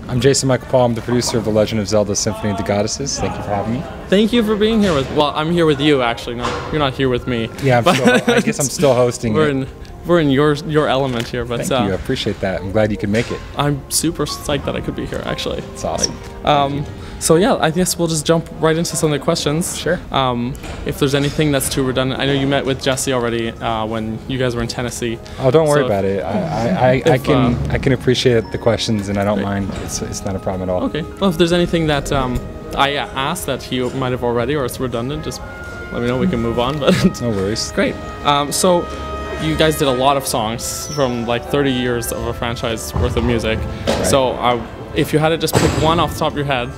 I'm Jason Michael Paul. I'm the producer of The Legend of Zelda Symphony of the Goddesses. Thank you for having me. Thank you for being here with. Well, I'm here with you actually. You're not here with me. Yeah, I guess I'm still hosting. We're in your element here, but thank you. I appreciate that. I'm glad you could make it. I'm super psyched that I could be here. Actually, it's awesome. So yeah, I guess we'll just jump right into some of the questions. Sure. If there's anything that's too redundant, I know you met with Jesse already when you guys were in Tennessee. Oh, don't worry about it. I can appreciate the questions, and I don't mind. It's not a problem at all. Okay. Well, if there's anything that I asked that you might have already, or it's redundant, just let me know. We can move on. But no worries. Great. So you guys did a lot of songs from like 30 years of a franchise worth of music. Right. So if you had to just pick one off the top of your head,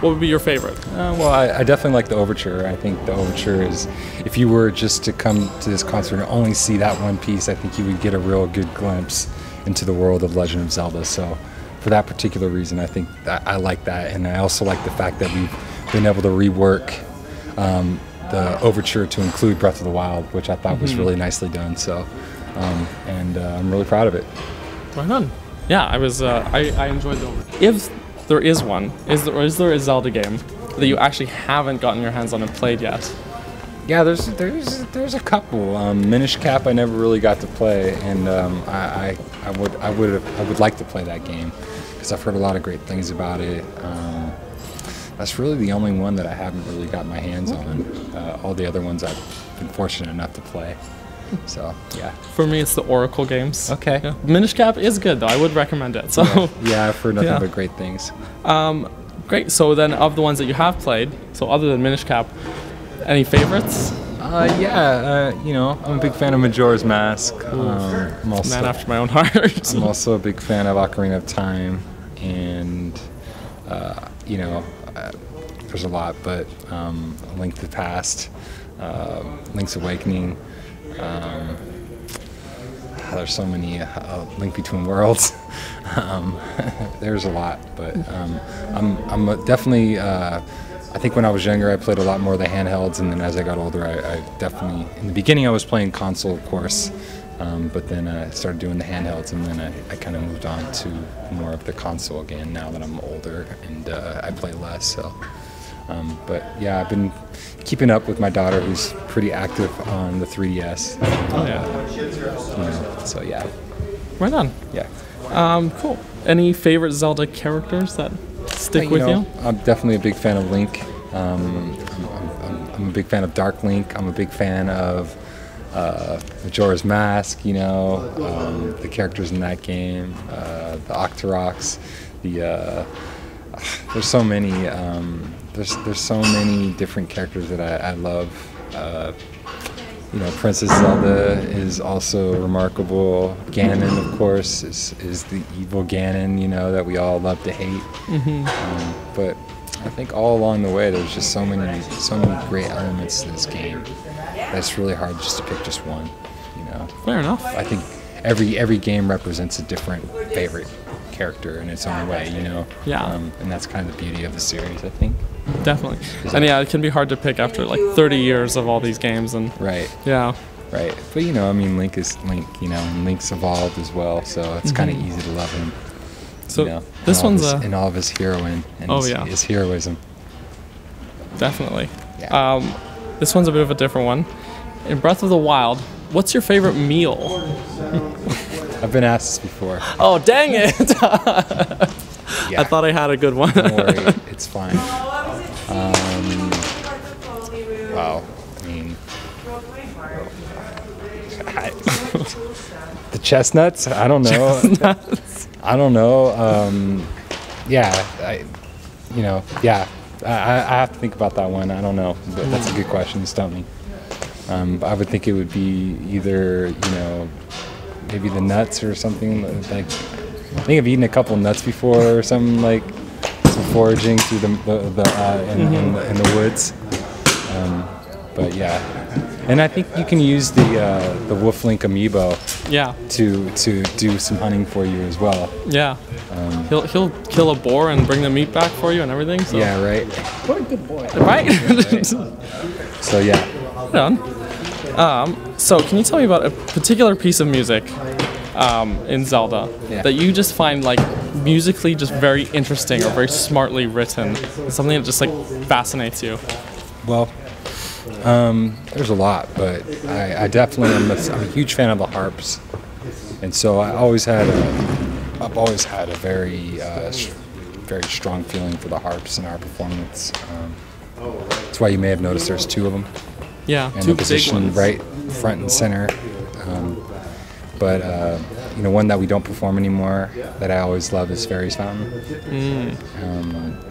what would be your favorite? Well, I definitely like the Overture. I think the Overture is, if you were just to come to this concert and only see that one piece, I think you would get a real good glimpse into the world of Legend of Zelda. So for that particular reason, I think I like that. And I also like the fact that we've been able to rework the Overture to include Breath of the Wild, which I thought was really nicely done. So, I'm really proud of it. Right on. Yeah, I enjoyed the Overture. If there is one, is there a Zelda game that you actually haven't gotten your hands on and played yet? Yeah, there's a couple. Minish Cap I never really got to play, and I would like to play that game because I've heard a lot of great things about it. That's really the only one that I haven't really got my hands on. All the other ones I've been fortunate enough to play. So yeah. For me, it's the Oracle games. Okay. Yeah. Minish Cap is good though. I would recommend it. So yeah, I've heard nothing but great things. Great. So then, of the ones that you have played, so other than Minish Cap, any favorites? You know, I'm a big fan of Majora's Mask. I'm also, man after my own heart. I'm also a big fan of Ocarina of Time, and you know, there's a lot, but Link to the Past, Link's Awakening. There's so many, Link Between Worlds. There's a lot, but I'm definitely. I think when I was younger, I played a lot more of the handhelds, and then as I got older, I definitely. In the beginning, I was playing console, of course, but then I started doing the handhelds, and then I kind of moved on to more of the console again. Now that I'm older and I play less, so. But yeah, I've been keeping up with my daughter, who's pretty active on the 3DS. Oh yeah. So yeah. Right on. Yeah. Cool. Any favorite Zelda characters that stick with you? I'm definitely a big fan of Link. I'm a big fan of Dark Link. I'm a big fan of Majora's Mask. You know, the characters in that game, the Octoroks, there's so many. There's so many different characters that I love. You know, Princess Zelda is also remarkable. Ganon, of course, is the evil Ganon, you know, that we all love to hate. But I think all along the way, there's just so many great elements to this game that it's really hard just to pick just one. You know. Fair enough. I think every game represents a different favorite character in its own way, you know. Yeah. And that's kind of the beauty of the series, I think. Definitely. And yeah, it can be hard to pick after like 30 years of all these games. And right. Yeah. Right. But you know, I mean, Link is Link, you know, and Link's evolved as well, so it's kind of easy to love him. So you know, this one's in all of his heroine and his heroism. Definitely. Yeah. This one's a bit of a different one. In Breath of the Wild, what's your favorite meal? I've been asked this before. Oh, dang it! Yeah. I thought I had a good one. Don't worry, it's fine. Wow. I mean, the chestnuts? I don't know. Chestnuts. I don't know. Yeah, I have to think about that one. I don't know, but that's a good question. You stumped me. I would think it would be either, you know, maybe the nuts or something. Like, I think I've eaten a couple nuts before or something, like some foraging through in the woods. But yeah, and I think you can use the Wolf-Link amiibo. Yeah. To do some hunting for you as well. Yeah. He'll kill a boar and bring the meat back for you and everything. So. Yeah. Right. What a good boy. Right. Right. So yeah. Done. So can you tell me about a particular piece of music in Zelda that you just find like musically just very interesting or very smartly written? Something that just like fascinates you? Well, there's a lot, but I definitely I'm a huge fan of the harps, and so I've always had a very very strong feeling for the harps in our performance. That's why you may have noticed there's two of them. Yeah, and two the position big ones. right front and center. But one that we don't perform anymore that I always love is Fairy's Fountain.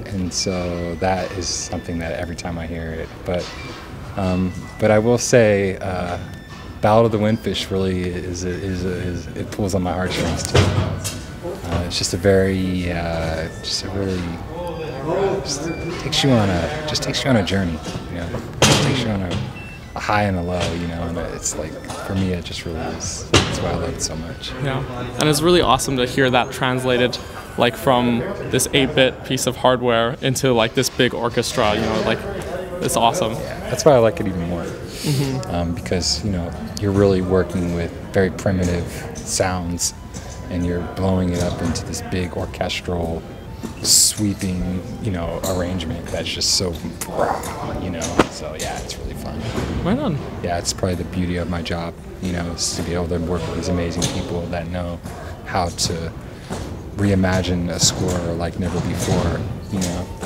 And so that is something that every time I hear it. But I will say, Ballad of the Windfish really is it pulls on my heartstrings too. It's just a very, just takes you on a journey, you know. It takes you on a high and a low, you know. And it's like, for me, it just really is. That's why I love it so much. Yeah, and it's really awesome to hear that translated, like from this 8-bit piece of hardware into like this big orchestra. You know, like it's awesome. Yeah, that's why I like it even more. Because you're really working with very primitive sounds, and you're blowing it up into this big orchestral, sweeping, arrangement that's just so, So yeah, it's really fun. Right on. Yeah, it's probably the beauty of my job, is to be able to work with these amazing people that know how to reimagine a score like never before.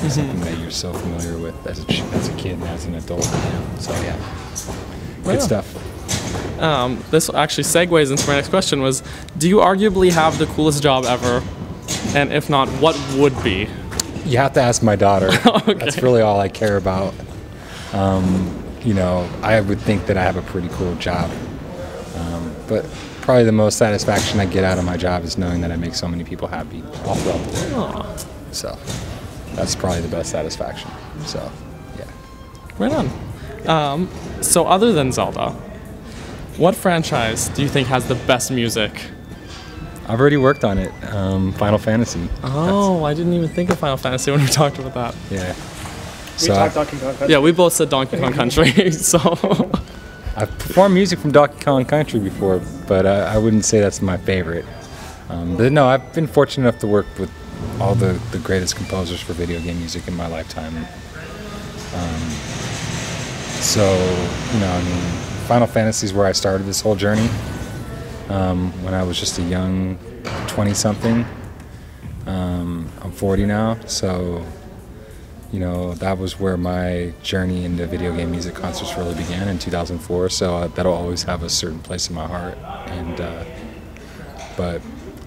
Something that you're so familiar with as a kid and as an adult. So yeah, good stuff. This actually segues into my next question was, do you arguably have the coolest job ever? And if not, what would be? You have to ask my daughter. Okay. That's really all I care about. I would think that I have a pretty cool job. But probably the most satisfaction I get out of my job is knowing that I make so many people happy all throughout the world. Aww. So that's probably the best satisfaction. So, yeah. Right on. So other than Zelda, what franchise do you think has the best music? I've already worked on it. Final Fantasy. Oh, I didn't even think of Final Fantasy when we talked about that. Yeah. We talked Donkey Kong Country. Yeah, we both said Donkey Kong Country, so... I've performed music from Donkey Kong Country before, but I wouldn't say that's my favorite. But no, I've been fortunate enough to work with all the greatest composers for video game music in my lifetime. Final Fantasy is where I started this whole journey. When I was just a young 20-something. I'm 40 now, so that was where my journey into video game music concerts really began in 2004. So that'll always have a certain place in my heart. And but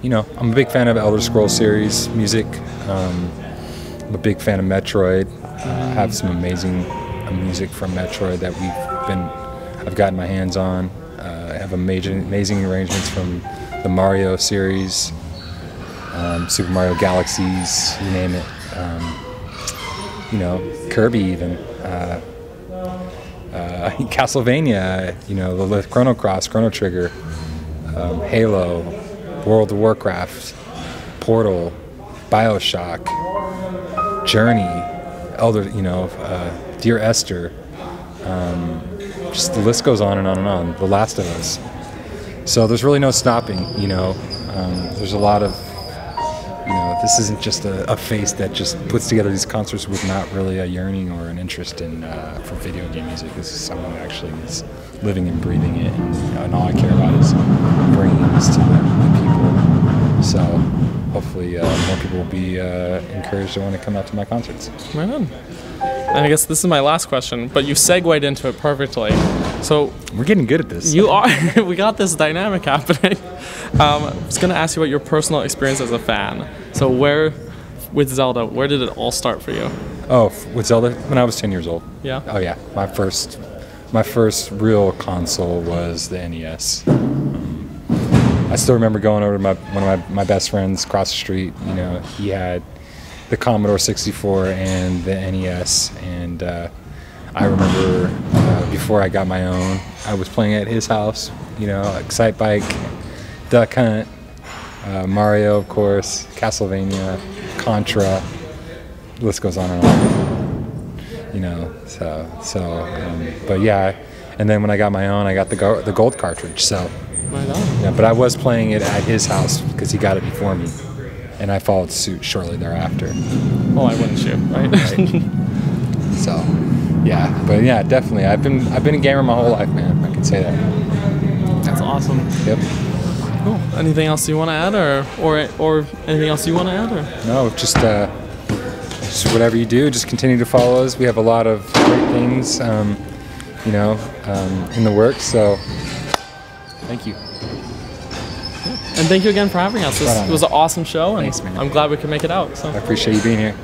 I'm a big fan of Elder Scrolls series music. I'm a big fan of Metroid. I have some amazing music from Metroid that I've gotten my hands on. I have amazing arrangements from the Mario series, Super Mario Galaxies, you name it. Kirby even, Castlevania, the Chrono Cross, Chrono Trigger, Halo, World of Warcraft, Portal, BioShock, Journey, Dear Esther, just the list goes on and on and on. The Last of Us. So there's really no stopping, there's a lot of, this isn't just a face that just puts together these concerts with not really a yearning or an interest in for video game music. This is someone who actually is living and breathing it, and all I care about is bringing this to the people. So hopefully more people will be encouraged to want to come out to my concerts. Right on. And I guess this is my last question, but you segued into it perfectly. So we're getting good at this. You are. We got this dynamic happening. I was going to ask you about your personal experience as a fan. So with Zelda, where did it all start for you? Oh, with Zelda, when I was 10 years old. Yeah. Oh yeah, my first real console was the NES. I still remember going over to one of my best friends across the street. He had the Commodore 64 and the NES, and I remember before I got my own, I was playing at his house. Excite Bike, Duck Hunt, Mario, of course, Castlevania, Contra. The list goes on and on. But yeah, and then when I got my own, I got the gold cartridge. So. Right on. Yeah, but I was playing it at his house because he got it before me, and I followed suit shortly thereafter. Oh, I wouldn't you, right? Right. So, yeah, but yeah, definitely. I've been a gamer my whole life, man. I can say that. That's awesome. Yep. Cool. Anything else you want to add, or anything else you want to add, or? No, just whatever you do, just continue to follow us. We have a lot of great things, you know, in the works. So, thank you. And thank you again for having us. This was an awesome show, and thanks, man. I'm glad we could make it out. So. I appreciate you being here.